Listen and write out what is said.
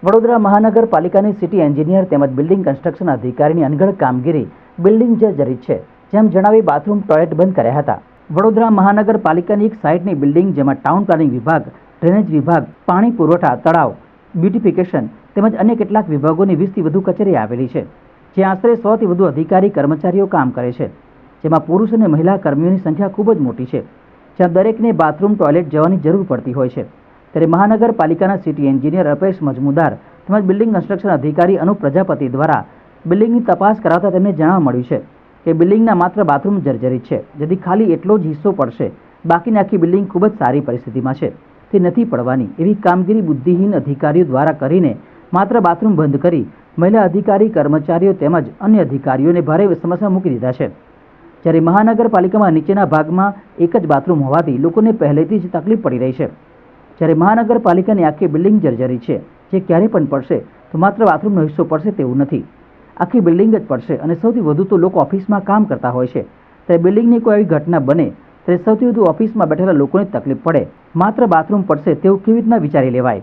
વડોદરા મહાનગરપાલિકાની city engineer તેમજ building construction અધિકારીની અનગઢ કામગીરી બિલ્ડિંગ જર્જરિત છે, જેમ જણાવી બાથરૂમ ટોયલેટ બંધ કર્યા હતા. વડોદરા મહાનગરપાલિકાની એક સાઇટની બિલ્ડિંગ, જેમાં ટાઉન પ્લાનિંગ વિભાગ, ડ્રેનેજ વિભાગ, પાણી પુરવઠા, તળાવ, બ્યુટિફિકેશન તેમજ અન્ય કેટલાક વિભાગોની 20થી વધુ કચેરી આવેલી છે, જે આશરે 100થી વધુ અધિકારી કર્મચારીઓ કામ કરે છે, જેમાં પુરુષ અને મહિલા કર્મીઓની સંખ્યા ખૂબ જ મોટી છે, જ્યાં દરેકને બાથરૂમ ટોયલેટ જવાની જરૂર પડતી હોય છે. ત્યારે મહાનગરપાલિકાના સિટી એન્જિનિયર અલ્પેશ મજમુદાર તેમજ બિલ્ડિંગ કન્સ્ટ્રક્શન અધિકારી અનુપ પ્રજાપતિ દ્વારા બિલ્ડિંગની તપાસ કરાવતા તેમને જાણવા મળ્યું છે કે બિલ્ડિંગના માત્ર બાથરૂમ જર્જરિત છે, જેથી ખાલી એટલો જ હિસ્સો પડશે, બાકીની આખી બિલ્ડિંગ ખૂબ જ સારી પરિસ્થિતિમાં છે, તે નથી પડવાની. એવી કામગીરી બુદ્ધિહીન અધિકારીઓ દ્વારા કરીને માત્ર બાથરૂમ બંધ કરી મહિલા અધિકારી, કર્મચારીઓ તેમજ અન્ય અધિકારીઓને ભારે સમસ્યામાં મૂકી દીધા છે. જ્યારે મહાનગરપાલિકામાં નીચેના ભાગમાં એક જ બાથરૂમ હોવાથી લોકોને પહેલેથી જ તકલીફ પડી રહી છે. જ્યારે મહાનગરપાલિકાની આખી બિલ્ડિંગ જર્જરિત છે, જે ક્યારે પણ પડશે તો માત્ર બાથરૂમનો હિસ્સો પડશે તેવું નથી, આખી બિલ્ડિંગ જ પડશે. અને સૌથી વધુ તો લોકો ઓફિસમાં કામ કરતા હોય છે, ત્યારે બિલ્ડિંગની કોઈ આવી ઘટના બને ત્યારે સૌથી વધુ ઓફિસમાં બેઠેલા લોકોને તકલીફ પડે, માત્ર બાથરૂમ પડશે તેવું કેવી રીતના વિચારી લેવાય?